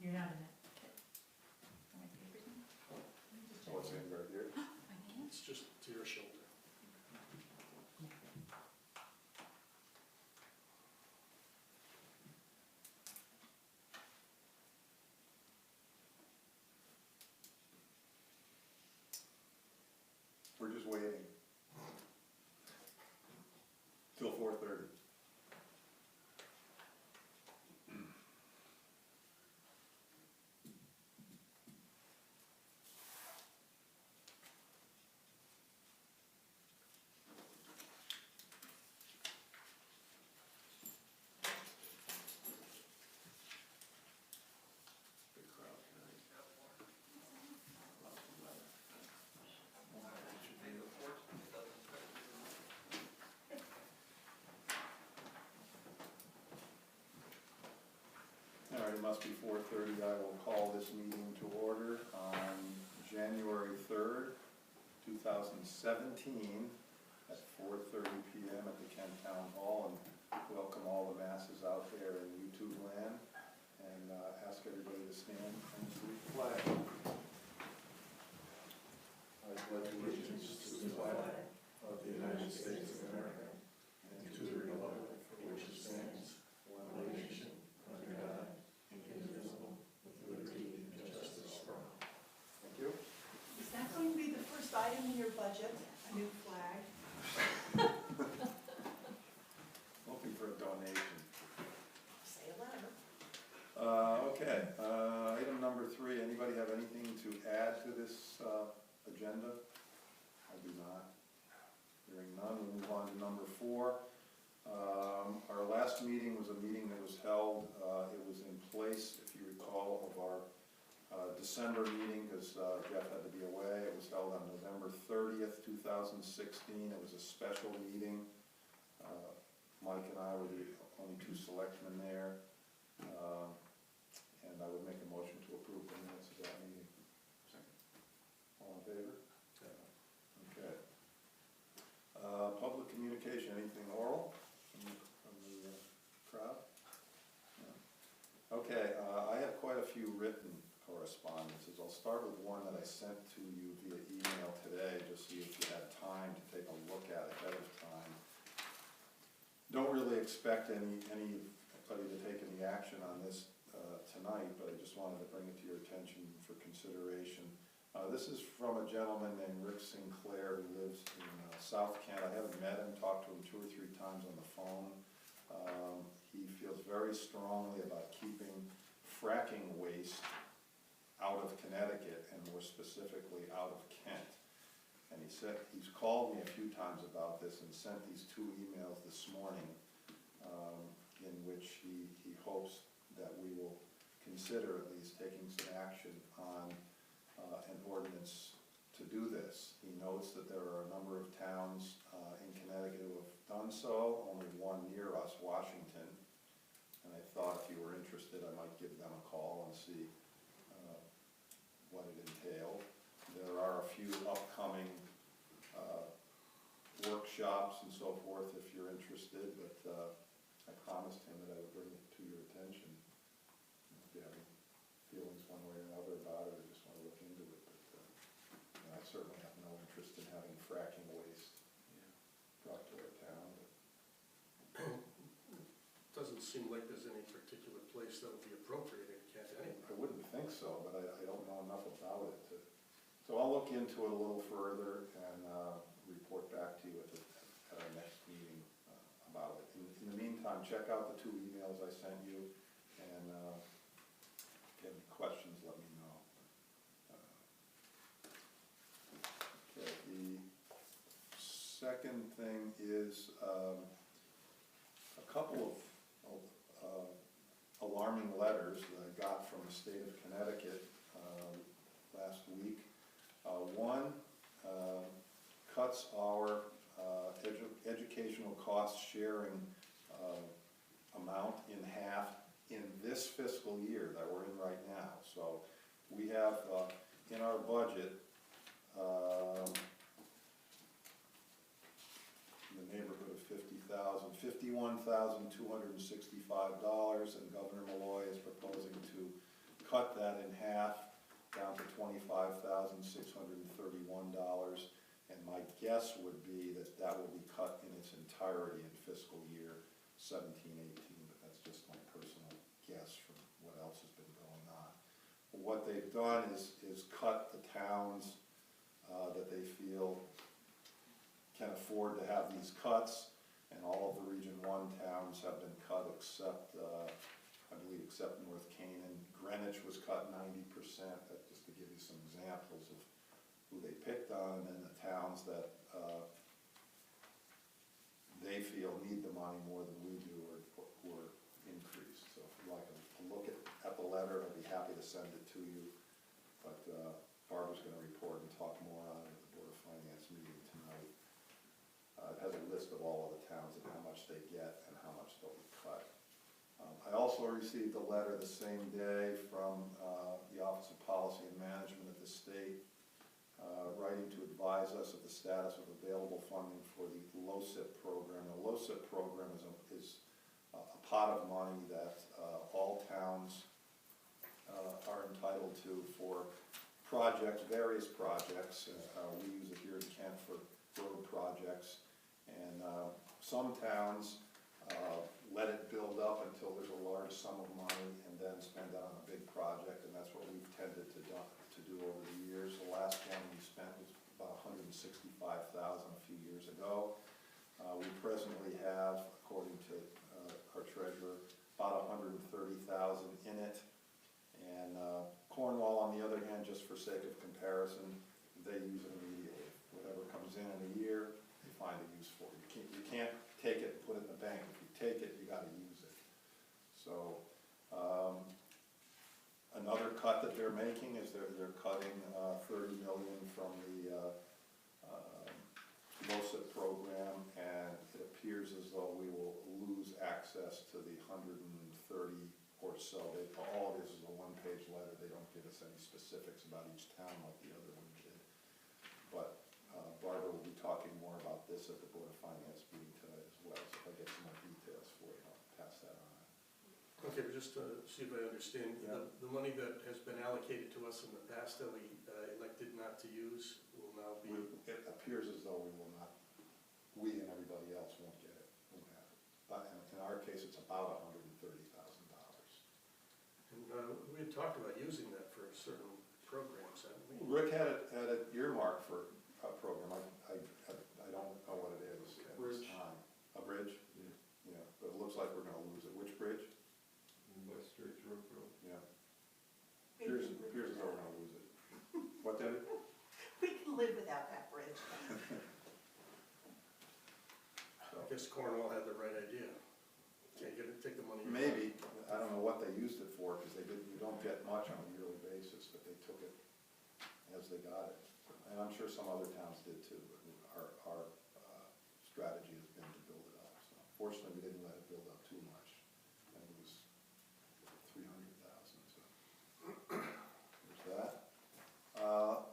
You're not in it. My papers in? So what's in right here? My name? It's just to your shoulder. We're just waiting. Till 4:30. Big crowd tonight. All right, it must be 4:30. I will call this meeting to order on January 3rd, 2017 at 4:30 p.m. at the Kent Town Hall, and welcome all the masses out there in YouTube land, and ask everybody to stand and salute the flag. I pledge allegiance to the flag of the United States of America and to the republic for which it stands, one nation, under God, indivisible, with liberty and justice for all. Thank you. Is that going to be the first item in your budget, a new flag? Looking for a donation. Say a letter. Okay, item number 3, anybody have anything to add to this agenda? I do not. Hearing none, we'll move on to number 4. Our last meeting was a meeting that was held, it was in place, if you recall, of our December meeting, because Jeff had to be away. It was held on November 30th, 2016. It was a special meeting. Mike and I were the only 2 selectmen there. And I would make a motion to approve the minutes of that meeting. Second. All in favor? Okay. Public communication, anything oral from the crowd? No. Okay, I have quite a few written correspondences. I'll start with one that I sent to you via email today, just see if you had time to take a look at it ahead of time. Don't really expect anybody to take any action on this tonight, but I just wanted to bring it to your attention for consideration. This is from a gentleman named Rick Sinclair who lives in South Kent. I haven't met him, talked to him 2 or 3 times on the phone. He feels very strongly about keeping fracking waste out of Connecticut and more specifically out of Kent. And he said he's called me a few times about this and sent these 2 emails this morning in which he hopes that we will consider at least taking some action on an ordinance to do this. He notes that there are a number of towns in Connecticut who have done so, only one near us, Washington. And I thought if you were interested, I might give them a call and see what it entailed. There are a few upcoming workshops and so forth if you're interested, but I promised him that I would bring it to your attention. If you have any feelings one way or another about it, or just want to look into it, but I certainly have no interest in having fracking waste brought to our town. Doesn't seem like there's any particular place that would be appropriate in Kent anyway. I wouldn't think so, but I don't know enough about it. So I'll look into it a little further and report back to you at our next meeting about it. In the meantime, check out the 2 emails I sent you, and if you have any questions, let me know. Okay, the second thing is a couple of alarming letters that I got from the state of Connecticut last week. One cuts our educational cost sharing amount in half in this fiscal year that we're in right now. So we have in our budget in the neighborhood of $50,000, $51,265, and Governor Malloy is proposing to cut that in half, down to $25,631, and my guess would be that that will be cut in its entirety in fiscal year 17-18, but that's just my personal guess from what else has been going on. What they've done is cut the towns that they feel can afford to have these cuts, and all of the Region 1 towns have been cut except, I believe, except North Canaan. Greenwich was cut 90%, just to give you some examples of who they picked on, and then the towns that they feel need the money more than we do were increased. So if you'd like to look at the letter, I'd be happy to send it to you, but Barbara's going to report and talk more on it at the Board of Finance meeting tonight. It has a list of all of the towns and how much they get and how much they'll be cut. I also received a letter the same day from the Office of Policy and Management at the state, writing to advise us of the status of available funding for the LoCIP program. The LoCIP program is a pot of money that all towns are entitled to for projects, various projects. We use it here in Kent for road projects, and some towns let it build up until there's a large sum of money and then spend it on a big project, and that's what we've tended to do over the years. The last one we spent was about $165,000 a few years ago. We presently have, according to our treasurer, about $130,000 in it. And Cornwall, on the other hand, just for sake of comparison, they use it immediately. Whatever comes in a year, they find a use for it. You can't take it and put it in the bank. If you take it, you got to use it. So another cut that they're making is they're cutting $30 million from the LoCIP program, and it appears as though we will lose access to the 130 or so. All it is a one-page letter. They don't give us any specifics about each town like the other one did. But Barbara will be talking more about this at the Board of Finance meeting tonight as well. So if I get some more details for you, I'll pass that on. Okay, but just to see if I understand, Yeah. the money that has been allocated to us in the past that we elected not to use will now be... It appears as though we will not, we and everybody else won't get it, won't have it. But in our case, it's about $130,000. And we had talked about using that for certain programs, hadn't we? Rick had it earmarked for a program. I don't know what it is at this time. A bridge? Yeah, but it looks like we're gonna lose it. Which bridge? West Church Road. Yeah. Appears as though we're gonna lose it. What, Debbie? We can live without that bridge. I guess Cornwall had the right idea. Can't take the money. Maybe. I don't know what they used it for, because we don't get much on a yearly basis, but they took it as they got it. And I'm sure some other towns did too, but our strategy has been to build it up. So fortunately, we didn't let it build up too much. And it was $300,000, so there's that.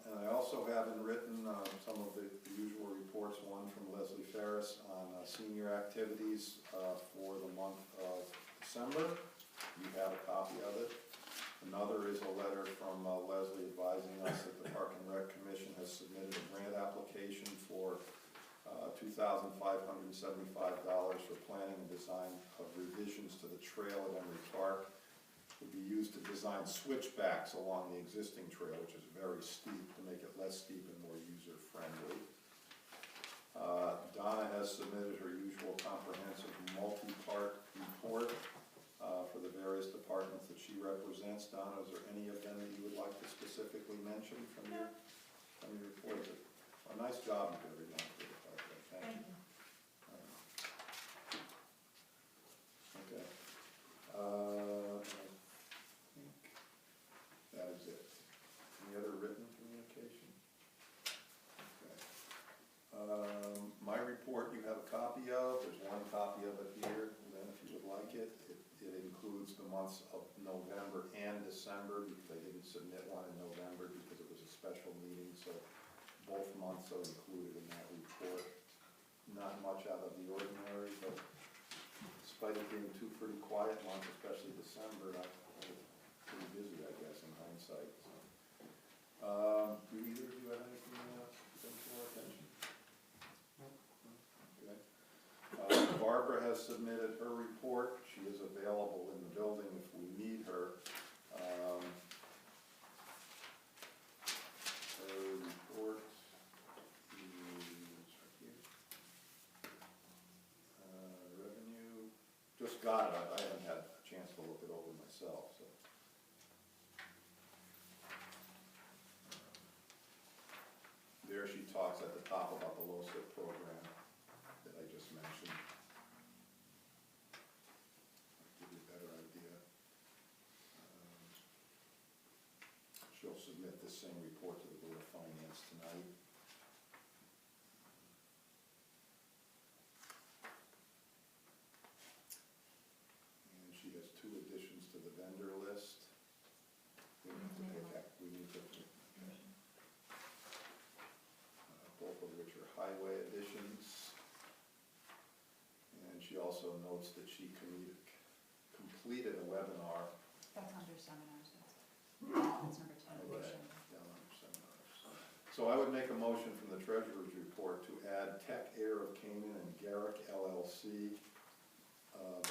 And I also have written some of the usual reports, one from Leslie Ferris on senior activities for the month of December. You have a copy of it. Another is a letter from Leslie advising us that the Park and Rec Commission has submitted a grant application for $2,575 for planning and design of revisions to the trail at Emery Park. It would be used to design switchbacks along the existing trail, which is very steep, to make it less steep and more user-friendly. Donna has submitted her usual comprehensive multi-part report for the various departments that she represents. Donna, is there any of them that you would like to specifically mention from your report? A nice job you did every month for the department. Thank you. Okay. I think that is it. Any other written communication? Okay. My report you have a copy of. There's one copy of it here, then if you would like it. It includes the months of November and December, because I didn't submit one in November because it was a special meeting, so both months are included in that report. Not much out of the ordinary, but despite it being two pretty quiet months, especially December, I pretty busy, I guess, in hindsight, so. Do either of you have anything, bring to our attention? Okay. Barbara has submitted her report. She is available in the building if we need her. Her report is right here. Revenue, just got it. I haven't had a chance to look it over myself, so. There she talks at the top about the LoCIP program that I just mentioned. Give you a better idea. She'll submit this same report to the Board of Finance tonight. And she has 2 additions to the vendor list. We need to both of which are highway additions. And she also notes that she completed a webinar. That's under seminars, that's number 10. Okay, down under seminars. So I would make a motion from the treasurer's report to add Tech Air of Canaan and Garrick LLC,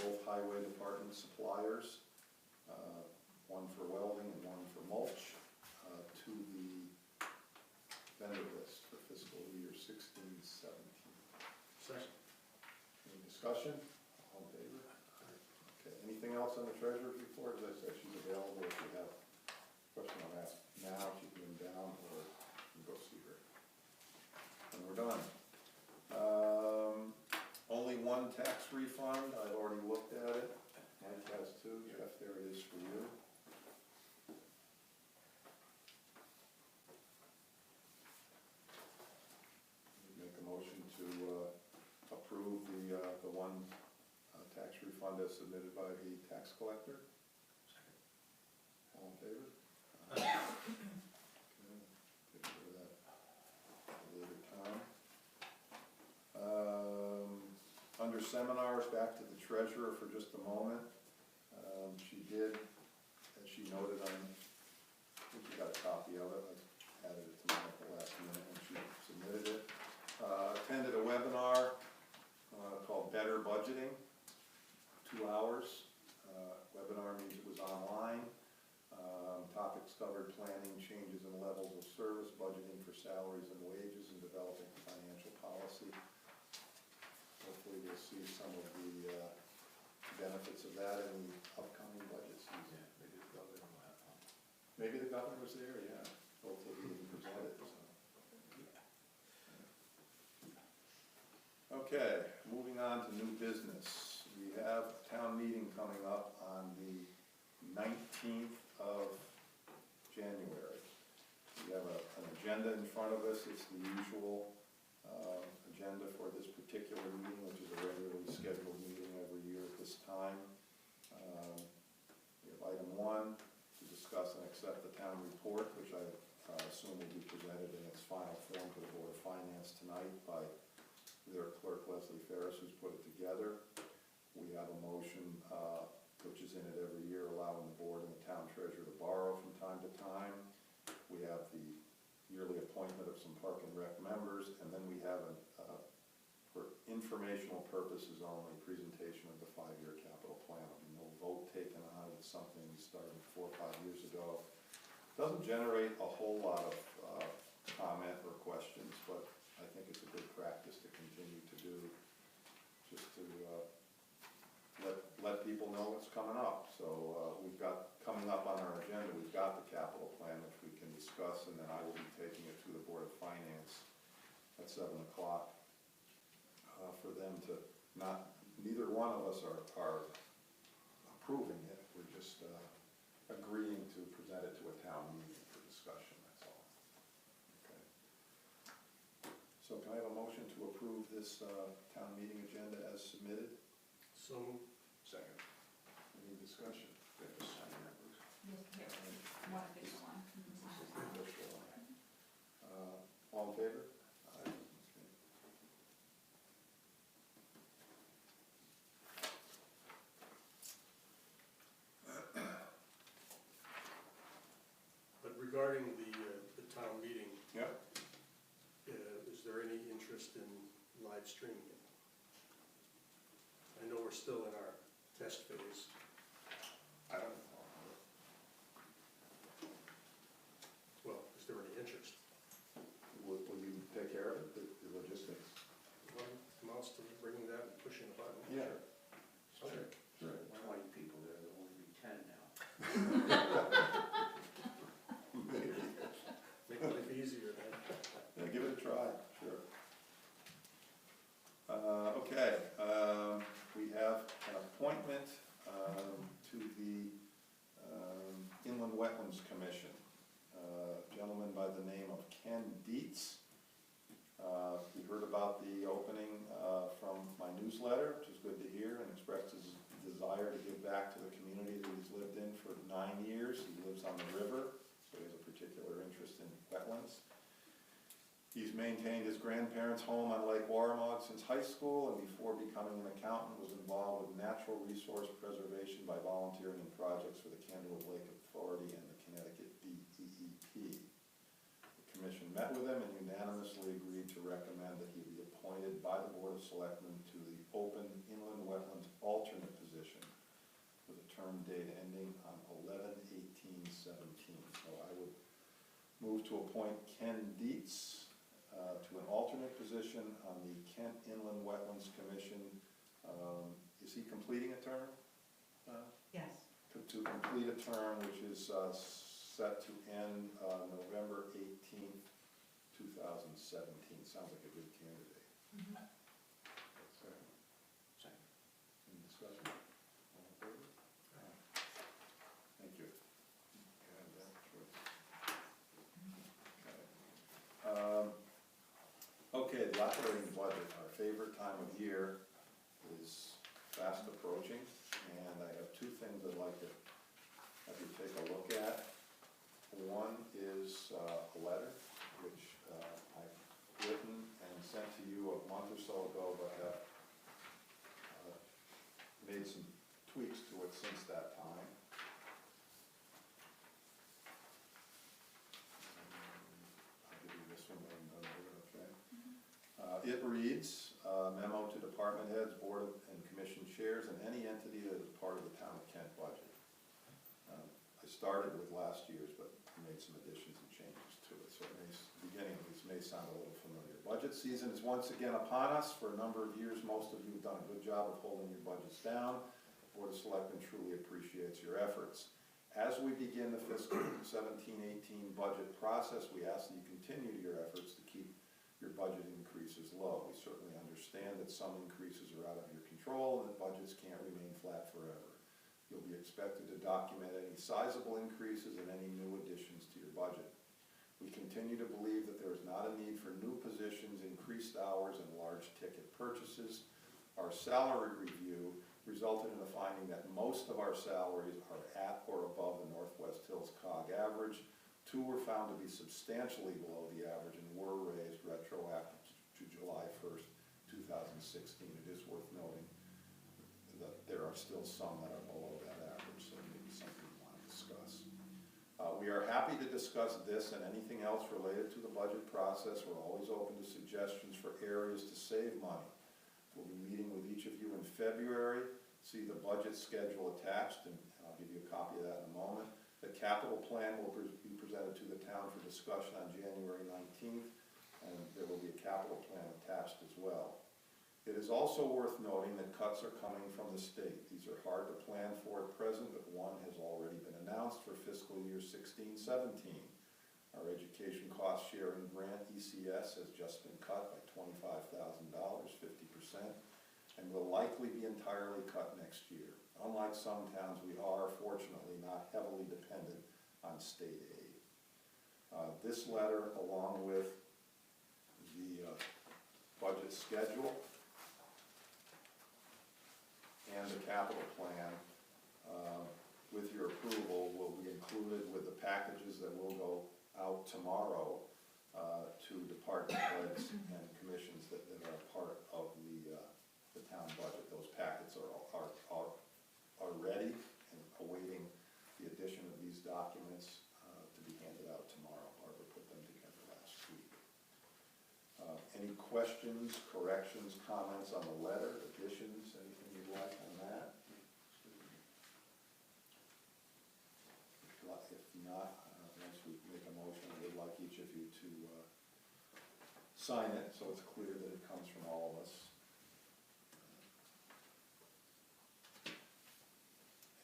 both highway department suppliers, one for welding and one for mulch, to the vendor list for fiscal year 16-17. Second. Any discussion? All in favor? Okay, anything else on the treasurer's report? As I said, she's available if you have a question on that now, she can come down, or you can go see her. And we're done. Only one tax refund, I've already looked at it. Mike has 2. Jeff, there it is for you. Make a motion to approve the one tax refund as submitted by the tax collector. Second. All in favor? Okay, take care of that at a later time. Under seminars, back to the treasurer for just a moment. She did, as she noted on, I think you got a copy of it, I added it to mine at the last minute when she submitted it. Attended a webinar called Better Budgeting, 2 hours. Webinar means it was online. Topics covered planning, changes in levels of service, budgeting for salaries and wages, and developing financial policy. Hopefully we'll see some of the benefits of that in the upcoming budget season. Maybe the governor will have one. Maybe the governor was there, yeah. Hopefully he didn't present it, so. Okay, moving on to new business. We have a town meeting coming up on the 19th of January. We have an agenda in front of us. It's the usual agenda for this particular meeting, which is a regularly scheduled meeting every year at this time. We have item 1, to discuss and accept the town report, which I assume will be presented in its final form to the Board of Finance tonight by their clerk, Leslie Ferris, who's put it together. We have a motion, which is in it every year, allowing the board and the town treasurer to borrow from time to time. We have the yearly appointment of some Park and Rec members, and then we have for informational purposes only, presentation of the 5-year capital plan. There'll be no vote taken on it. It's something we started 4 or 5 years ago. Doesn't generate a whole lot of comment or questions, but I think it's a good practice to continue to do, just to let people know what's coming up. So we've got, coming up on our agenda, we've got the capital plan, which we can discuss, and then I will be taking it to the Board of Finance at 7 o'clock for them to neither one of us are approving it. We're just agreeing to present it to a town meeting for discussion, that's all. Okay. So can I have a motion to approve this town meeting agenda as submitted? So, Second. Any discussion? Yes, here, one official one. All in favor? Aye. Okay. interest in live streaming it. I know we're still in our test phase. I don't know. Well, is there any interest? Will you take care of it, the logistics? One amounts to bringing that and pushing a button? Yeah. Sure. Okay, sure. 20 people there, there'll only be 10 now. Make life easier then. Yeah, give it a try, sure. Okay, we have an appointment to the Inland Wetlands Commission. A gentleman by the name of Ken Dietz. He heard about the opening from my newsletter, which is good to hear, and expressed his desire to give back to the community that he's lived in for 9 years. He lives on the river, so he has a particular interest in wetlands. He's maintained his grandparents' home on Lake Warramog since high school, and before becoming an accountant was involved with natural resource preservation by volunteering in projects for the Candlewood Lake Authority and the Connecticut DEEP. The commission met with him and unanimously agreed to recommend that he be appointed by the Board of Selectmen to the open inland wetlands alternate position with a term date ending on 11/18/17. So I would move to appoint Ken Dietz to an alternate position on the Kent Inland Wetlands Commission. Is he completing a term? Yes. To complete a term which is set to end November 18th, 2017. Sounds like a good candidate. Second. Any discussion? All in favor? Thank you. Add that choice. Okay, the operating budget, our favorite time of year, is fast approaching, and I have two things I'd like to have you take a look at. One is a letter, which I've written and sent to you a month or so ago, but have made some tweaks to it since that time. I'll give you this one, okay? It reads, memo to department heads, board and commission chairs, and any entity that is part of the town of Kent budget. I started with last year's, but made some additions and changes to it, so it may, beginning of these may sound a little familiar. Budget season is once again upon us. For a number of years, most of you have done a good job of holding your budgets down. The Board of Selectmen truly appreciates your efforts. As we begin the fiscal 17-18 budget process, we ask that you continue your efforts to keep your budget increases low. We certainly understand that some increases are out of your control and that budgets can't remain flat forever. You'll be expected to document any sizable increases and any new additions to your budget. We continue to believe that there is not a need for new positions, increased hours, and large ticket purchases. Our salary review resulted in the finding that most of our salaries are at or above the Northwest Hills COG average. 2 were found to be substantially below the average and were raised retroactive to July 1st, 2016. It is worth noting that there are still some that are below that average, so maybe something we want to discuss. We are happy to discuss this and anything else related to the budget process. We're always open to suggestions for areas to save money. We'll be meeting with each of you in February. See the budget schedule attached, and I'll give you a copy of that in a moment. The capital plan will be presented to the town for discussion on January 19th, and there will be a capital plan attached as well. It is also worth noting that cuts are coming from the state. These are hard to plan for at present, but one has already been announced for fiscal year 16-17. Our education cost sharing grant, ECS, has just been cut by $25,000, 50%, and will likely be entirely cut next year. Unlike some towns, we are fortunately not heavily dependent on state aid. This letter, along with the budget schedule and the capital plan, with your approval, will be included with the packages that will go out tomorrow to department heads and commissions that are part of the town budget. Those packets are ready and awaiting the addition of these documents to be handed out tomorrow. Barbara put them together last week. Any questions, corrections, comments on the letter, additions, anything you'd like on that? If not, once we make a motion, I would like each of you to sign it so it's clear that it comes from all of us.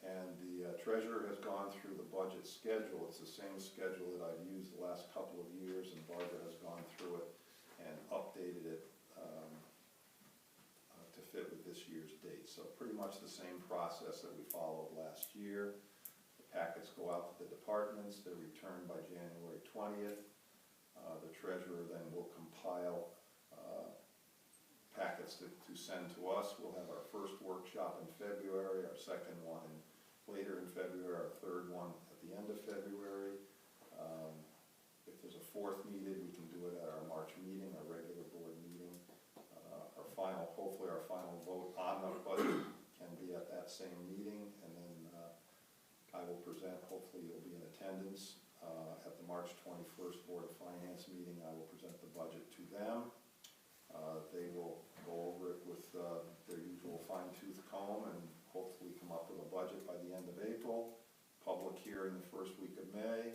And the treasurer has gone through the budget schedule. It's the same schedule that I've used the last couple of years, and Barbara has gone through it and updated it to fit with this year's date. So pretty much the same process that we followed last year. The packets go out to the departments. They're returned by January 20th. The treasurer then will compile packets to send to us. We'll have our first workshop in February, our second one later in February, our third one at the end of February. If there's a fourth needed, we can do it at our March meeting, our regular board meeting. Hopefully our final vote on the budget can be at that same meeting, and then I will present, hopefully you'll be in attendance, at the March 21st Board of Finance meeting. I will present the budget to them. They will go over it with their usual fine-tooth comb and hopefully come up with a budget by the end of April. Public hearing the first week of May.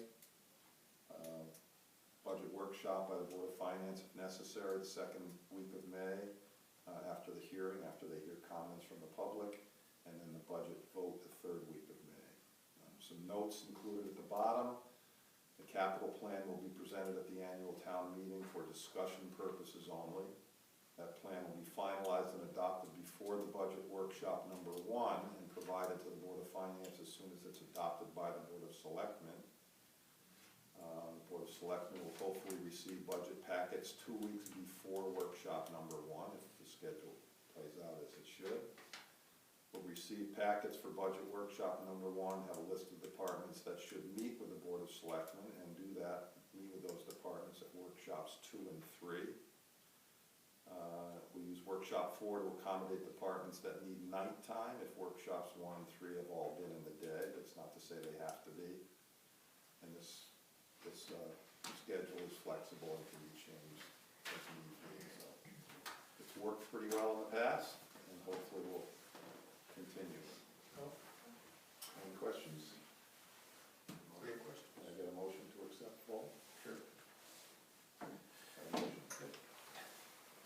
Budget workshop by the Board of Finance if necessary the second week of May, after the hearing, after they hear comments from the public, and then the budget vote the third week of May. Some notes included at the bottom. The capital plan will be presented at the annual town meeting for discussion purposes only. That plan will be finalized and adopted before the budget workshop number 1 and provided to the Board of Finance as soon as it's adopted by the Board of Selectmen. The Board of Selectmen will hopefully receive budget packets 2 weeks before workshop number 1, if the schedule plays out as it should. We'll receive packets for budget workshop number 1, have a list of departments that should meet with the Board of Selectmen, and do that, meet with those departments at workshops 2 and 3. We use workshop 4 to accommodate departments that need nighttime if workshops 1 and 3 have all been in the day. That's not to say they have to be. And this schedule is flexible and can be changed as need be. So it's worked pretty well in the past, and hopefully will continue. Any questions? Great question. Can I get a motion to accept both? Sure. A motion?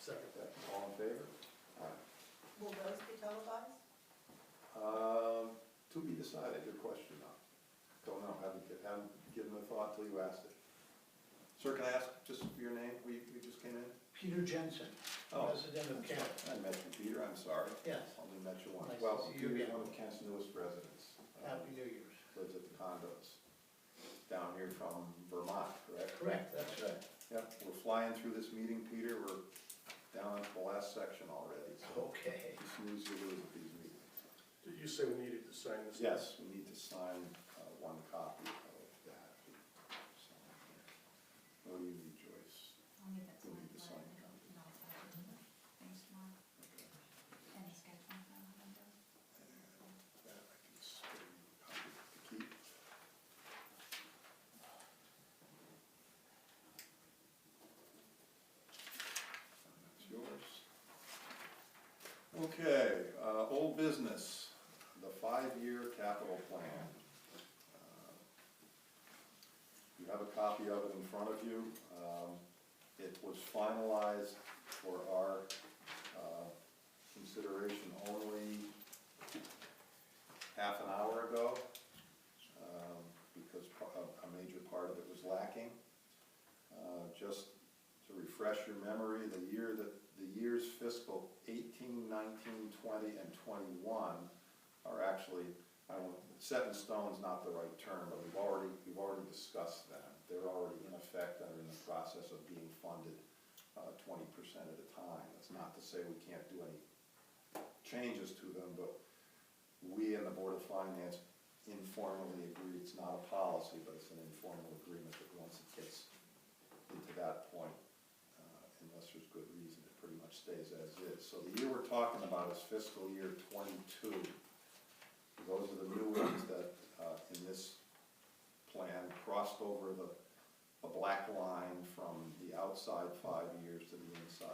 Second. All in favor? Aye. Will those be televised? To be decided, good question though. Don't know, haven't given a thought till you asked it. Sir, can I ask just for your name? We just came in? Peter Jensen, Oh, resident of Kent. I met you, Peter, I'm sorry. Yes, Only met you once. Nice to Well, see you Peter's again. one of Kent's newest residents. Happy New Year's. Lives at the condos. Down here from Vermont, correct? Correct, that's right. Yep, we're flying through this meeting, Peter. We're down at the last section already, so Okay. you snooze, you lose at these meetings. Did you say we needed to sign this? Yes, we need to sign one copy of that. So, what do you need, Joyce? I'll need that We'll signed. need to sign but I copy. don't know if I can do things tomorrow. Okay. And the sketch one, I don't know. And that I can spare you a copy to keep. And that's yours. Okay, old business, the 5-year capital plan. You have a copy of it in front of you. It was finalized for our consideration only half an hour ago, because a major part of it was lacking. Just to refresh your memory, the years fiscal 18, 19, 20, and 21 are actually, set in stone is not the right term, but we've already discussed them. They're already in effect, are in the process of being funded 20% at a time. That's not to say we can't do any changes to them, but we and the Board of Finance informally agree, it's not a policy, but it's an informal agreement that once it gets into that point, unless there's good reason, it pretty much stays as is. So the year we're talking about is fiscal year 22. Those are the new ones that, in this plan, crossed over the black line from the outside 5 years to the inside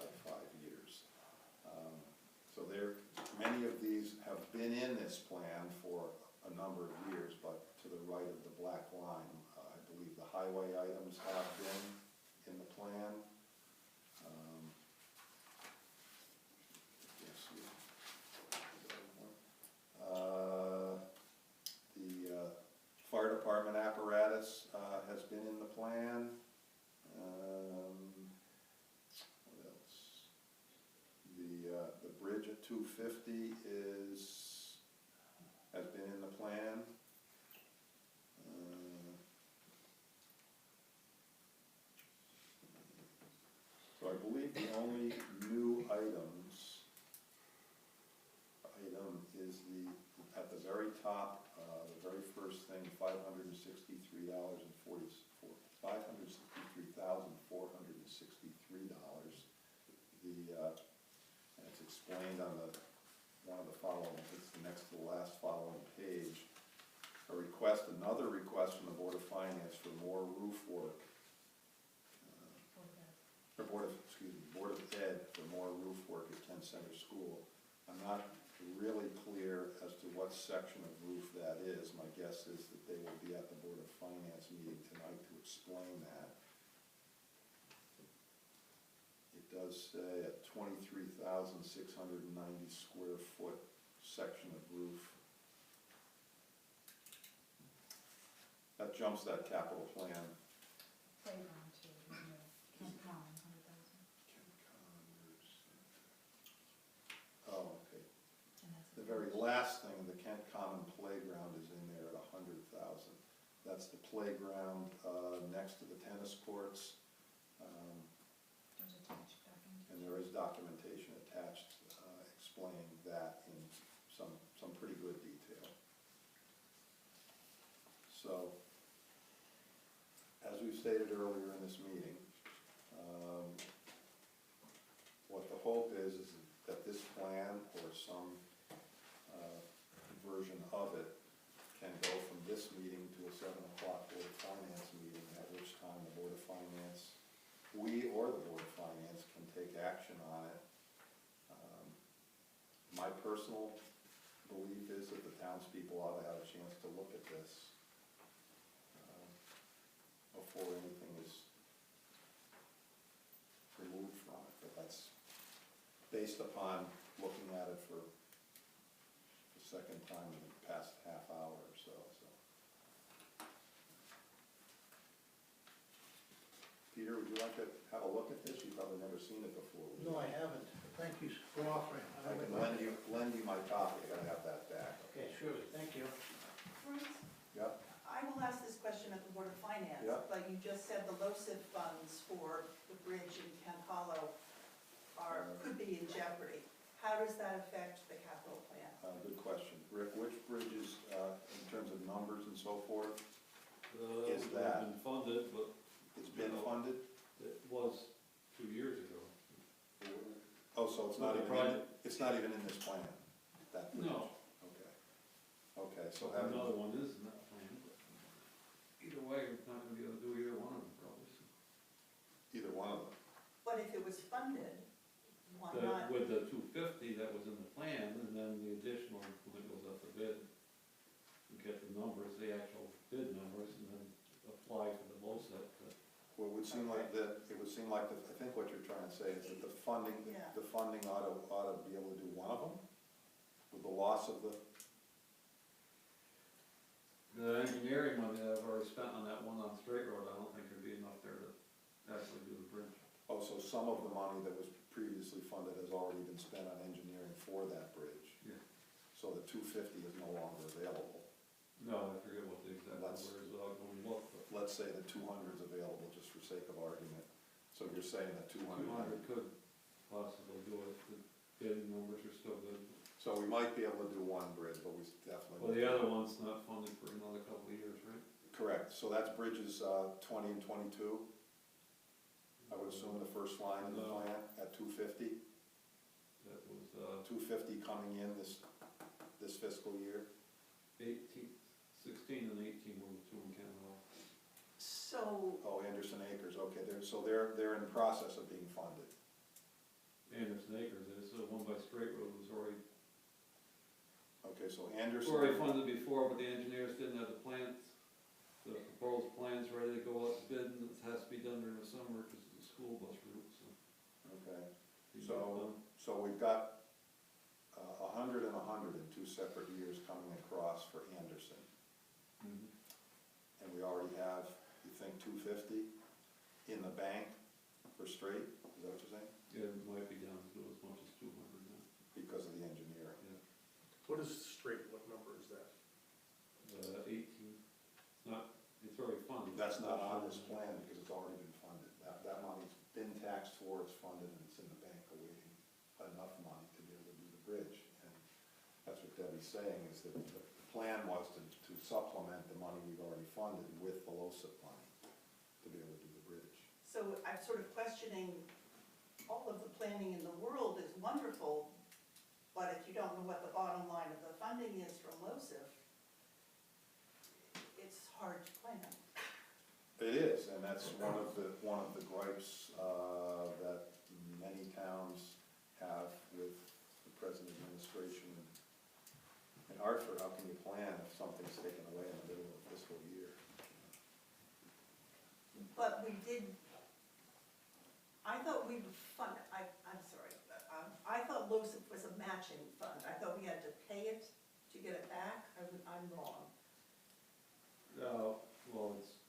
been in this plan for a number of years, but to the right of the black line, I believe the highway items have been in the plan. Yes, the fire department apparatus has been in the plan. What else? The bridge at 250 has been in the plan. So I believe the only new item is at the very top, the very first thing, $563.44, $563,463. And it's explained on one of the following, it's the next to the last following page. Another request from the Board of Finance for more roof work. Board of Ed for more roof work at Kent Center School. I'm not really clear as to what section of roof that is. My guess is that they will be at the Board of Finance meeting tonight to explain that. It does say a 23,690 square foot section of roof. That jumps that capital plan. Playground too, Kent Common, 100,000. Oh, okay. And that's The very last thing, the Kent Common Playground is in there at 100,000. That's the playground next to the tennis courts. There's attached document. And there is documentation attached explaining that in some pretty good detail. So, as we've stated earlier in this meeting, what the hope is that this plan or some version of it can go from this meeting to a 7 o'clock Board of Finance meeting, at which time the Board of Finance, we or the Board of Finance can take action on it. My personal belief is that the townspeople ought to have a chance to look at this before anything is removed from it, but that's based upon looking at it for the second time in the past half hour or so. Peter, would you like to have a look at this? You've probably never seen it before. No, I haven't. Thank you for offering. I can lend you my copy. I gotta have that back. Okay, surely, thank you. Bruce, Yep. I will ask this question at the Board of Finance. Yeah. But you just said the LoCIP funds for the bridge in Kent Hollow could be in jeopardy. How does that affect the capital plan? Good question. Rick, which bridges, in terms of numbers and so forth, Is It's that- been funded, but it's been funded? it was 2 years ago. Oh, so it's not The even, project- it's not even in this plan, that bridge? No, Okay. Okay, so having, another one is in that plan, but either way, we're not gonna be able to do either one of them probably. either one of them. But if it was funded, why So not? with the 250 that was in the plan, and then the additional, when it goes up for bid, you get the numbers, the actual bid numbers, and then apply for the LoCIP. Well, it would seem like that, I think what you're trying to say is that the funding Yeah. ought to be able to do one of them? With the loss of the, The engineering money that I've already spent on that one on Straight Road, I don't think there'd be enough there to actually do the bridge. oh, so some of the money that was previously funded has already been spent on engineering for that bridge? Yeah. So the 250 is no longer available? No, I forget what the exact number That's- is, when we look, but Let's say the 200 is available, just for sake of argument. So you're saying that 200. 200 could possibly do it, the bidding numbers are still good. So we might be able to do one bridge, but we definitely. Well, the other one's not funded for another couple of years, right? Correct, so that's bridges 20 and 22? I would assume the first line in the No. plan at 250? That was, 250 coming in this fiscal year? 16 and 18 were the two in Canada. So, Oh, Anderson Acres, okay, they're in the process of being funded. Anderson Acres is, the one by Straight Road was already Okay, so It's Anderson. already funded before, but the engineers didn't have the plans, the proposed plans ready to go out to bid, and it has to be done during the summer because of the school bus route, so. Okay, we get it So- done. so we've got 100 and 100 in 2 separate years coming across for Anderson. Mhm. And we already have, you think, 250 in the bank for straight, is that what you're saying? Yeah, it might be down to as much as 200 now. Because of the engineer. What is straight, what number is that? 18, it's not, it's already funded. That's not on this plan because it's already been funded. That money's been taxed for, it's funded, and it's in the bank awaiting enough money to be able to do the bridge. And that's what Debbie's saying, is that the plan was to supplement the money we've already funded with the LoCIP money to be able to do the bridge. So I'm sort of questioning, all of the planning in the world is wonderful, but if you don't know what the bottom line of the funding is from LoCIP, it's hard to plan. It is, and that's one of the gripes that many towns have with the present administration. In Hartford, how can you plan if something's taken away in the middle of a fiscal year? But we did, I thought we would fund, I'm sorry, I thought LoCIP was a matching fund. I thought we had to pay it to get it back. I'm wrong. Well, it's,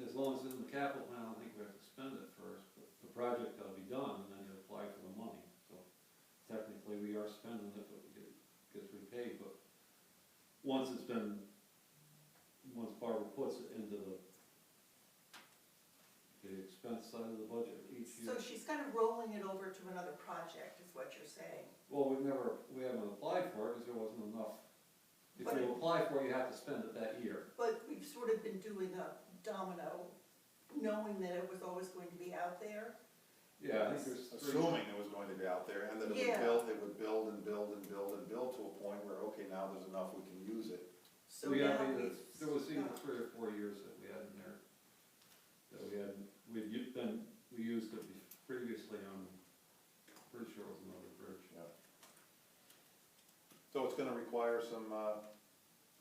as long as it's in the capital plan, I don't think we have to spend it first, but the project gotta be done, and then you apply for the money. So technically, we are spending it, but it gets repaid, but once Barbara puts it into the expense side of the budget each year. So she's kind of rolling it over to another project, is what you're saying. Well, we haven't applied for it, because there wasn't enough. If But you apply for it, you have to spend it that year. But we've sort of been doing a domino, knowing that it was always going to be out there. Yeah, I think there's three. Assuming it was going to be out there, and that it Yeah. would build and build and build and build to a point where, okay, now there's enough, we can use it. So We now have, we've. there was either got- 3 or 4 years that we had in there, that we used it previously on, pretty sure it was another bridge. Yeah. So it's gonna require some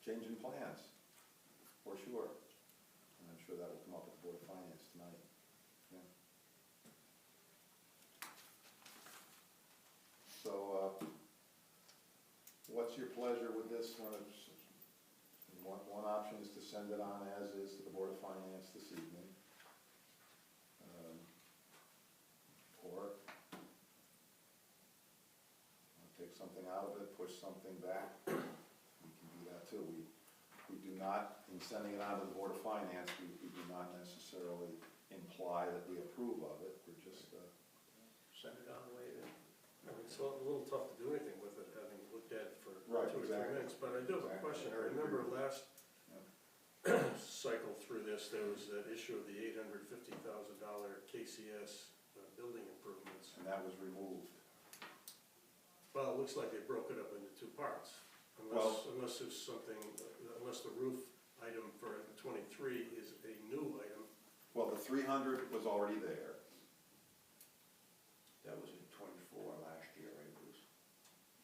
change in plans, for sure. And I'm sure that will come up with the Board of Finance tonight. Yeah. So, what's your pleasure with this one? One option is to send it on as is to the Board of Finance this evening. Or take something out of it, push something back, we can do that too. We do not, in sending it on to the Board of Finance, we do not necessarily imply that we approve of it, we're just, Send it on the way then. It's a little tough to do anything with it, having looked at it for Right, 2 or 3 exactly. minutes. But I do have a Exactly. question. I remember last cycle through this, there was that issue of the $850,000 KCS building improvements. and that was removed. Well, it looks like they broke it up into 2 parts. Unless there's something, unless the roof item for 23 is a new item. Well, the 300 was already there. That was in 24 last year, right, Bruce?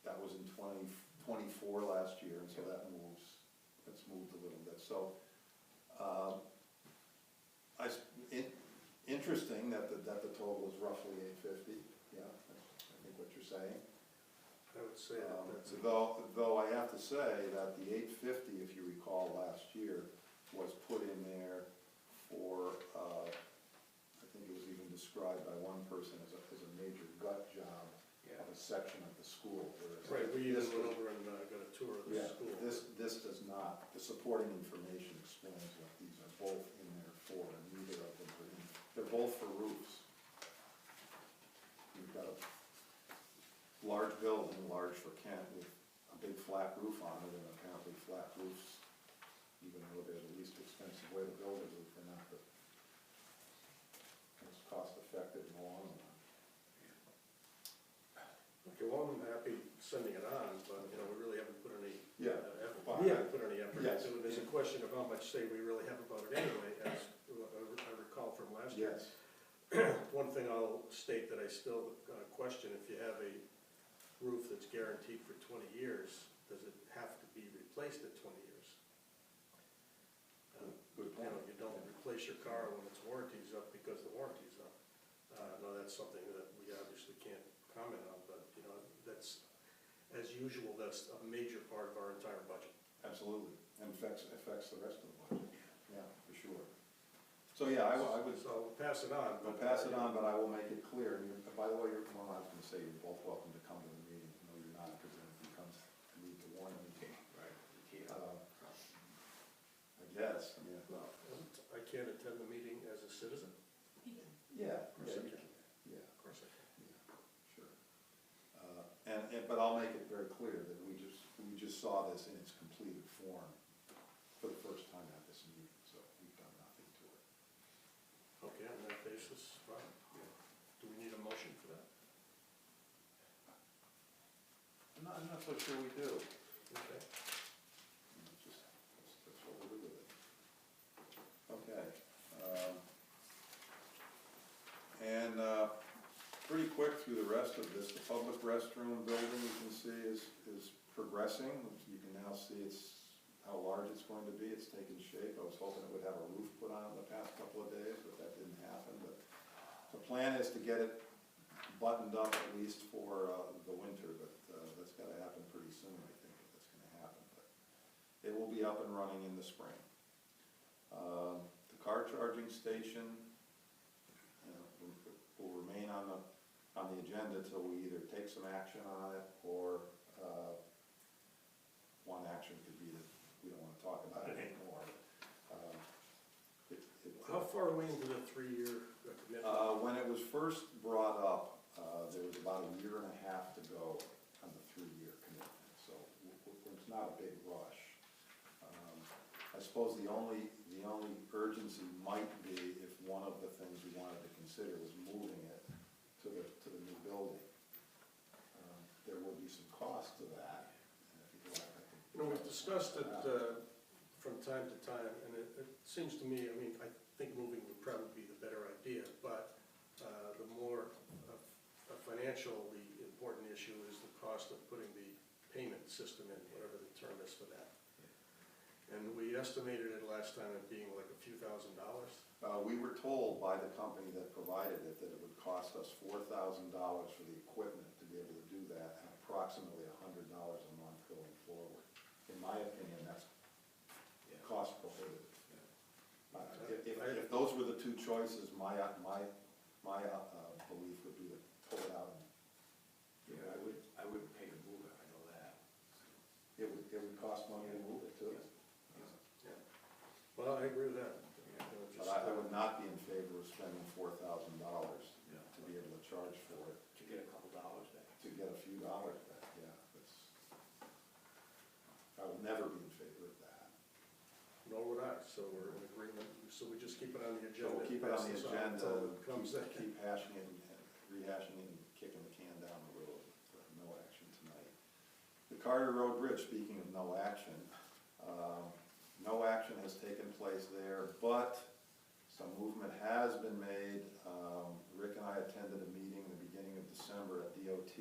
That was in 24 last year, and so that moves, it's moved a little bit. So, interesting that the total is roughly 850, yeah, that's, I think what you're saying. I would say that that's, Though I have to say that the 850, if you recall last year, was put in there for, I think it was even described by one person as a major gut job Yeah. of a section of the school. whereas right, we even this went was- over and got a tour of the Yeah, school. this does not, the supporting information explains what these are both in there for, and neither of them are in, they're both for roofs. You've got a large building, large for Kent, with a big flat roof on it, and apparently flat roofs, even though they're the least expensive way to build a roof, are not the most cost effective in the long run. Okay, well, I'm happy sending it on, but, you know, we really haven't put any Yeah. effort. Well, We haven't put any effort yes. into it. There's a question of how much say we really have about it anyway, as I recall from last year. Yes, One thing I'll state that I still question, if you have a roof that's guaranteed for 20 years, does it have to be replaced at 20 years? Good You know, point. you don't replace your car when its warranty's up because the warranty's up. No, that's something that we obviously can't comment on, but, you know, that's, as usual, that's a major part of our entire budget. Absolutely, and affects the rest of the budget, yeah, for sure. So, yeah, I would, So we'll pass it on. I'll pass it on, but I will make it clear, and by the way, well, I was gonna say, you're both welcome to come to the meeting, no, you're not, because then it becomes, you need to warn them. Right, you can't. I guess, I mean, Well, I can't attend the meeting as a citizen? yeah, Of course I yeah, can. yeah, Of course I can. yeah, sure. But I'll make it very clear that we just saw this in its completed form for the first time at this meeting, so we've done nothing to it. Okay, on that basis, fine. Do we need a motion for that? I'm not so sure we do. Okay. That's what we'll do with it. Okay. And pretty quick through the rest of this, the public restroom building, you can see is progressing. You can now see how large it's going to be. It's taken shape. I was hoping it would have a roof put on it the past couple of days, but that didn't happen. But the plan is to get it buttoned up at least for the winter, but that's got to happen pretty soon, I think, if that's going to happen. But it will be up and running in the spring. The car charging station will remain on the agenda till we either take some action on it, or one action could be that we don't want to talk about it anymore. How far are we into the 3-year commitment? When it was first brought up, there was about a year and a half to go on the 3-year commitment, so it's not a big rush. I suppose the only urgency might be if one of the things we wanted to consider was moving it to the new building. There would be some cost to that. And if you'd like, I can- You know, we've discussed it from time to time, and it seems to me, I mean, I think moving would probably be the better idea, but the more financially important issue is the cost of putting the payment system in, whatever the term is for that. And we estimated it last time at being like a few $1,000s. We were told by the company that provided it that it would cost us $4,000 for the equipment to be able to do that, and approximately $100 a month going forward. In my opinion, that's cost prohibitive. If those were the two choices, my belief would be to pull it out. Yeah, I wouldn't pay to move it, I know that. It would cost money to move it too. Yeah. Well, I agree with that. Yeah. You know, But just, I would not be in favor of spending $4,000 Yeah. to be able to charge for it, To get a couple dollars back. to get a few dollars back, yeah. I would never be in favor of that. Nor would I, so we're in agreement, so we just keep it on the So agenda. we'll keep it on pass the this agenda, until it comes in. keep hashing it and rehashing it and kicking the can down the road with no action tonight. The Carter Road Bridge, speaking of no action, no action has taken place there, but some movement has been made. Rick and I attended a meeting in the beginning of December at DOT.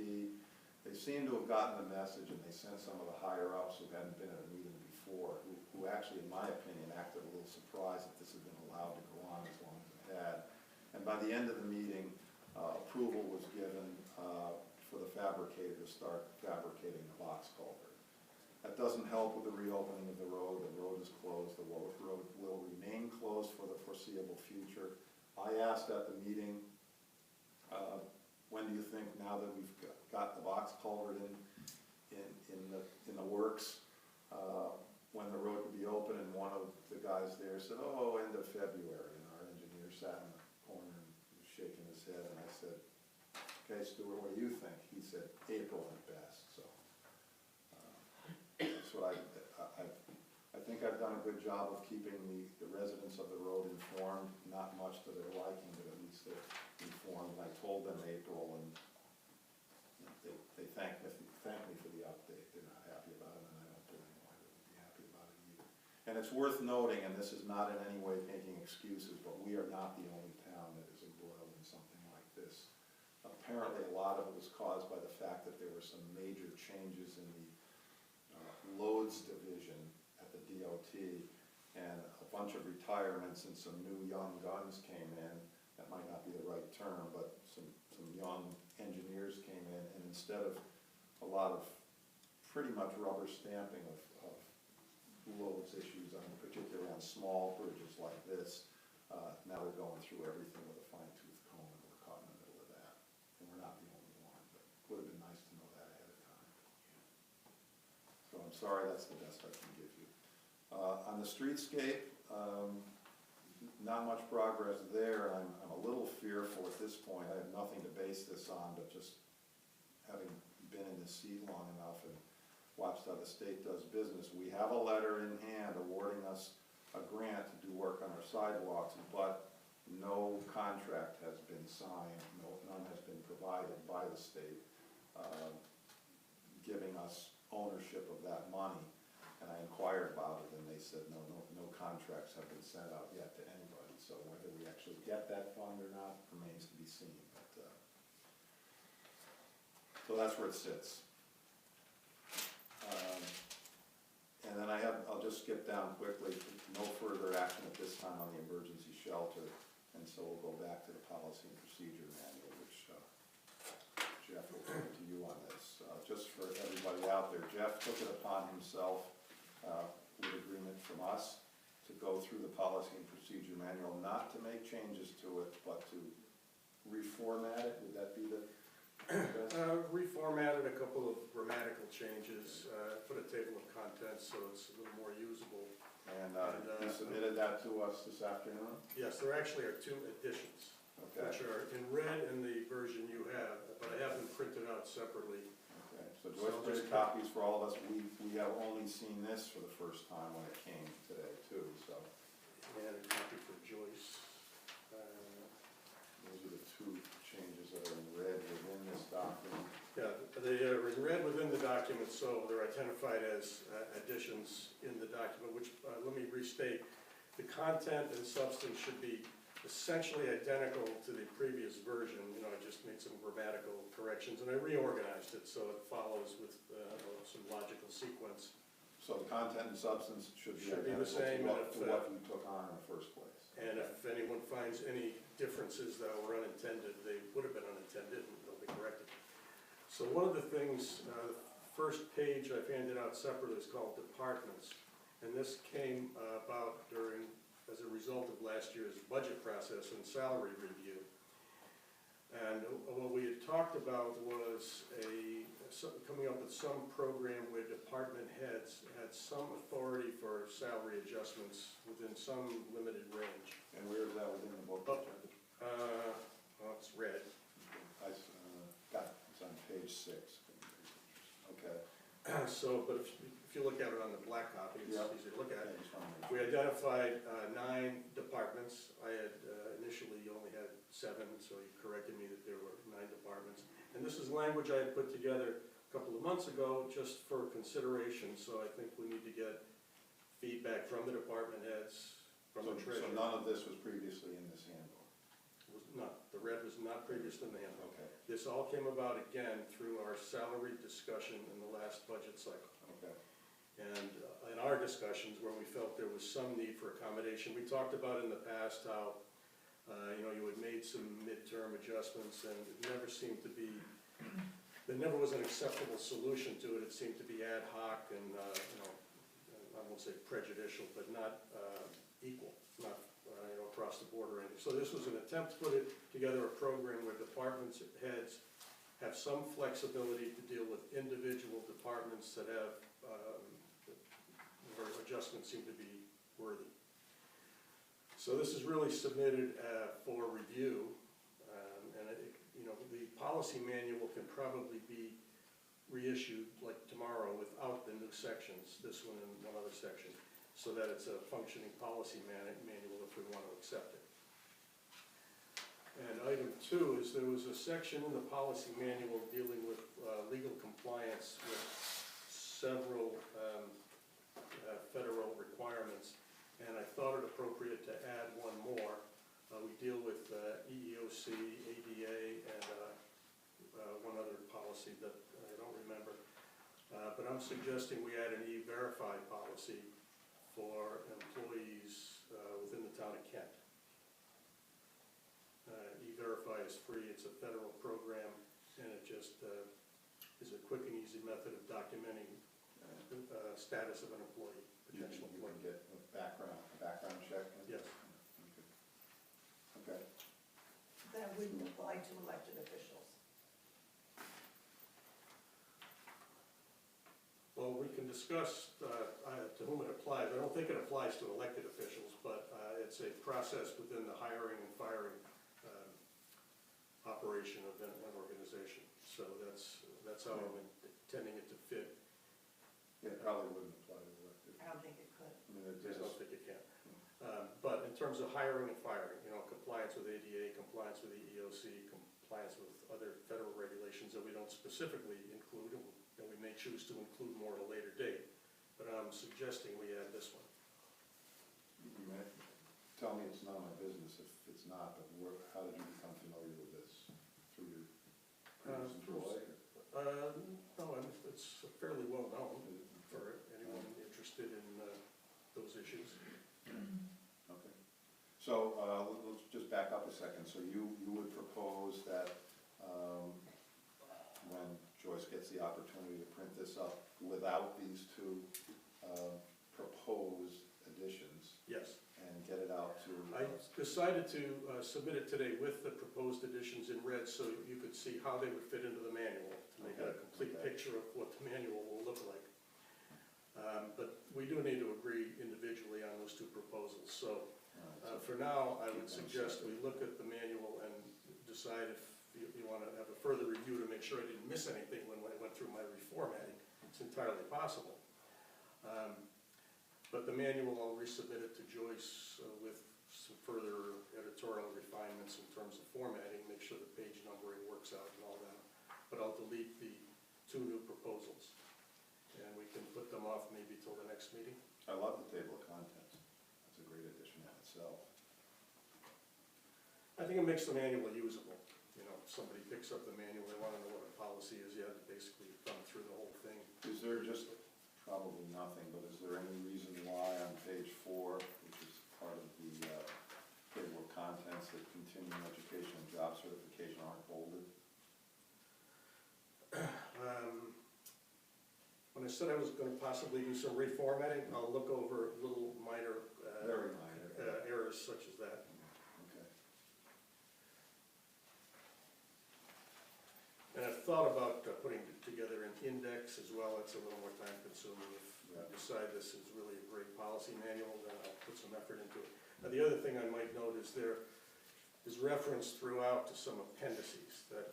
They seem to have gotten the message, and they sent some of the higher-ups who hadn't been at a meeting before, who actually, in my opinion, acted a little surprised that this had been allowed to go on as long as it had. And by the end of the meeting, approval was given for the fabricator to start fabricating the box culvert. That doesn't help with the reopening of the road. The road is closed. The road will remain closed for the foreseeable future. I asked at the meeting, when do you think, now that we've got the box culvert in the works, when the road could be open? And one of the guys there said, oh, end of February. And our engineer sat in the corner and was shaking his head. And I said, okay, Stuart, what do you think? He said, April at best. So that's what I think I've done a good job of keeping the residents of the road informed, not much to their liking, but at least they're informed. And I told them April, and they thanked me for the update. They're not happy about it, and I don't blame them. I wouldn't be happy about it either. And it's worth noting, and this is not in any way making excuses, but we are not the only town that is embroiled in something like this. apparently a lot of it was caused by the fact that there were some major changes in the loads division at the DOT, and a bunch of retirements and some new young guns came in. That might not be the right term, but some young engineers came in, and instead of a lot of pretty much rubber stamping of loads issues, particularly on small bridges like this, now they're going through everything with a fine-tooth comb, and we're caught in the middle of that. And we're not the only one, but it would have been nice to know that ahead of time. So I'm sorry, that's the best I can give you. On the streetscape, not much progress there. I'm a little fearful at this point. I have nothing to base this on, but just having been in this seat long enough and watched how the state does business, we have a letter in hand awarding us a grant to do work on our sidewalks, but no contract has been signed, none has been provided by the state, giving us ownership of that money. And I inquired about it, and they said no contracts have been sent out yet to anybody. So whether we actually get that fund or not remains to be seen. But, so that's where it sits. And then I'll just skip down quickly. No further action at this time on the emergency shelter, and so we'll go back to the policy and procedure manual, which Jeff will come to you on this. Just for everybody out there, Jeff took it upon himself, with agreement from us, to go through the policy and procedure manual, not to make changes to it, but to reformat it. Would that be the best? Reformatted a couple of grammatical changes, put a table of contents so it's a little more usable. And you submitted that to us this afternoon? Yes, there actually are 2 additions, Okay. which are in red in the version you have, but I have them printed out separately. Okay, so Joyce printed copies for all of us. We have only seen this for the first time when it came today too, so. And a copy for Joyce. Those are the 2 changes that are in red within this document. Yeah, they are in red within the document, so they're identified as additions in the document, which, let me restate, the content and substance should be essentially identical to the previous version. You know, I just made some grammatical corrections, and I reorganized it so it follows with some logical sequence. So the content and substance should be Should be the identical same, to what we took on in the first place. And if anyone finds any differences that were unintended, they would have been unintended, and they'll be corrected. So one of the things, the first page I've handed out separately is called departments, and this came about as a result of last year's budget process and salary review. And what we had talked about was coming up with some program where department heads had some authority for salary adjustments within some limited range. And where is that within the book? Well, it's red. Got it, it's on page 6. Okay. So, but if you look at it on the black copy, it's Yep. easy to look at. Okay, just wanna make We sure. identified 9 departments. I had initially only had 7, so you corrected me that there were 9 departments. And this is language I had put together a couple of months ago just for consideration, so I think we need to get feedback from the department heads, from the treasurer. So none of this was previously in this handbook? The red was not previous in the handbook. Okay, This all came about again through our salary discussion in the last budget cycle. okay. And in our discussions, where we felt there was some need for accommodation, we talked about in the past how, you had made some midterm adjustments, and it never seemed to be, there never was an acceptable solution to it. It seemed to be ad hoc and, I won't say prejudicial, but not equal, not, across the board or anything. So this was an attempt to put together a program where departments heads have some flexibility to deal with individual departments that have, where adjustments seem to be worthy. So this is really submitted for review, and the policy manual can probably be reissued like tomorrow without the new sections, this one and one other section, so that it's a functioning policy manual if we want to accept it. And item 2 is there was a section in the policy manual dealing with legal compliance with several federal requirements, and I thought it appropriate to add one more. We deal with EEOC, ADA, and one other policy that I don't remember. But I'm suggesting we add an E-Verify policy for employees within the town of Kent. E-Verify is free, it's a federal program, and it just is a quick and easy method of documenting status of an employee, You potential can employee. get a background check? Yes. Okay. That wouldn't apply to elected officials. Well, we can discuss to whom it applies. I don't think it applies to elected officials, but it's a process within the hiring and firing operation of an organization. So that's how I'm intending it to fit. Yeah, it probably wouldn't apply to elected. I don't think it could. I mean, I there's don't think it can. But in terms of hiring and firing, compliance with ADA, compliance with the EOC, compliance with other federal regulations that we don't specifically include, and we may choose to include more at a later date, but I'm suggesting we add this one. You may tell me it's not my business if it's not, but how did you become familiar with this? Through your previous employer? No, it's fairly well known for anyone interested in those issues. Okay. So let's just back up a second. So you would propose that when Joyce gets the opportunity to print this up without these two proposed additions Yes. and get it out to... I decided to submit it today with the proposed additions in red so you could see how they would fit into the manual, to make a complete picture of what the manual will look like. But we do need to agree individually on those two proposals. So for now, I would suggest we look at the manual and decide if you want to have a further review to make sure I didn't miss anything when I went through my reformatting. It's entirely possible. But the manual, I'll resubmit it to Joyce with some further editorial refinements in terms of formatting, make sure the page numbering works out and all that. But I'll delete the two new proposals, and we can put them off maybe till the next meeting. I love the table of contents. That's a great addition in itself. I think it makes the manual usable. If somebody picks up the manual, they want to know what a policy is, you have to basically thumb through the whole thing. Is there just, probably nothing, but is there any reason why on page 4, which is part of the table of contents, that continuing education and job certification aren't bolded? When I said I was going to possibly do some reformatting, I'll look over little minor Very minor. errors such as that. Okay. And I've thought about putting together an index as well. It's a little more time consuming. If I decide this is really a great policy manual, then I'll put some effort into it. Now, the other thing I might note is there is reference throughout to some appendices that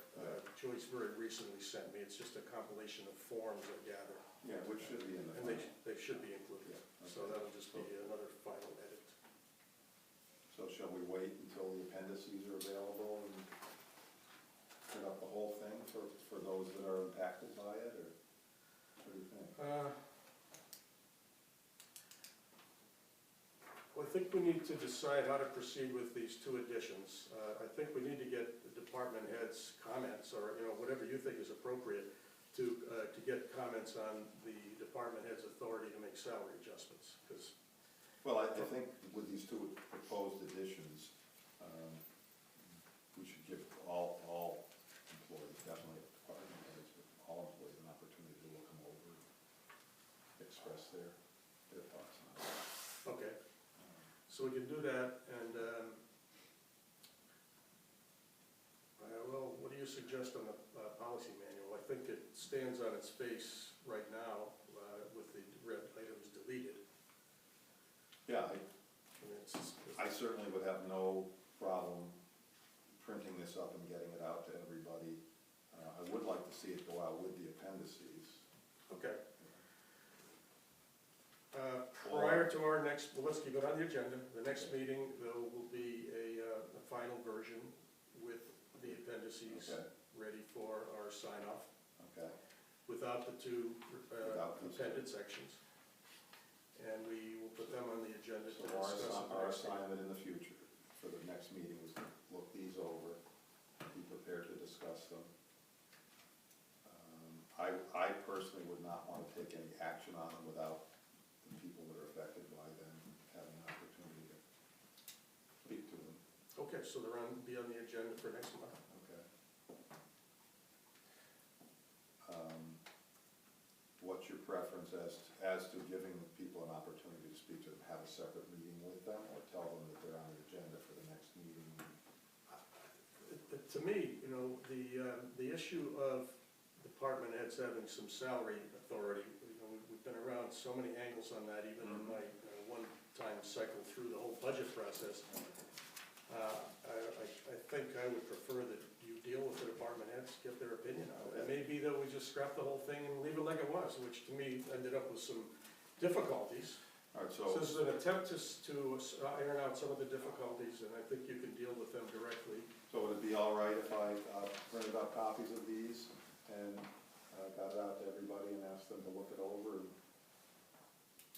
Joyce very recently sent me. It's just a compilation of forms I gather. Yeah, which should be in the And final. they should be included. Yeah, So okay. that'll just be another final edit. So shall we wait until the appendices are available and print up the whole thing for those that are impacted by it, or what do you think? Well, I think we need to decide how to proceed with these two additions. I think we need to get the department heads' comments, or whatever you think is appropriate, to get comments on the department head's authority to make salary adjustments. Because Well, I think with these two proposed additions, we should give all employees, definitely department heads, but all employees an opportunity to look them over, express their thoughts on it. okay, so we can do that, and well, what do you suggest on the policy manual? I think it stands on its face right now with the red items deleted. Yeah, It's I certainly would have no problem printing this up and getting it out to everybody. I would like to see it go out with the appendices. okay. Prior to our next, well, let's keep it on the agenda. The next meeting, there will be a final version with the appendices Okay, ready for our sign-off, okay. without the two Without these two. appended sections. And we will put them on the agenda to So discuss at the our next meeting. assignment in the future for the next meeting is to look these over, be prepared to discuss them, I personally would not want to take any action on them without the people that are affected by them having an opportunity to speak to them. Okay, so they're be on the agenda for next month. Okay. What's your preference as to giving people an opportunity to speak to them? Have a separate meeting with them, or tell them that they're on the agenda for the next meeting? To me, you know, the issue of department heads having some salary authority, you know, we've been around so many angles on that, even in my one-time cycle through the whole budget process. I think I would prefer that you deal with the department heads, get their opinion on it. It may be that we just scrap the whole thing and leave it like it was, which to me ended up with some difficulties. All right, So so, this is an attempt to iron out some of the difficulties, and I think you can deal with them directly. so would it be all right if I printed up copies of these and got it out to everybody and asked them to look it over and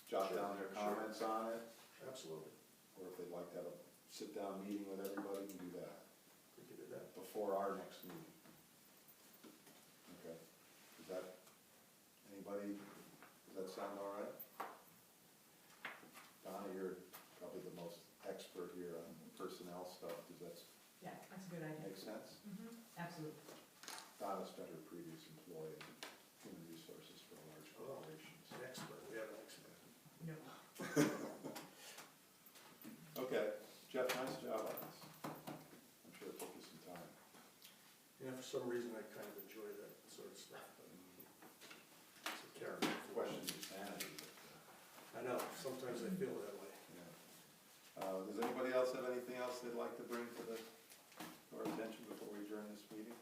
jot Sure, down their sure. comments on it? Absolutely, Or if they'd like to have a sit-down meeting with everybody, we can do that we can do that. before our next meeting. Okay, is that, anybody, does that sound all right? Donna, you're probably the most expert here on personnel stuff, does that Yeah, that's a good idea. make sense? Absolutely. Donna's been her previous employee in human resources for large corporations. An expert, we have an expert. No. Okay, Jeff, nice job on this. I'm sure it took you some time. You know, for some reason, I kind of enjoy that sort of stuff, but it's a character. Questions of sanity, but, I know, sometimes I feel that way. yeah. Does anybody else have anything else they'd like to bring to our attention before we adjourn this meeting?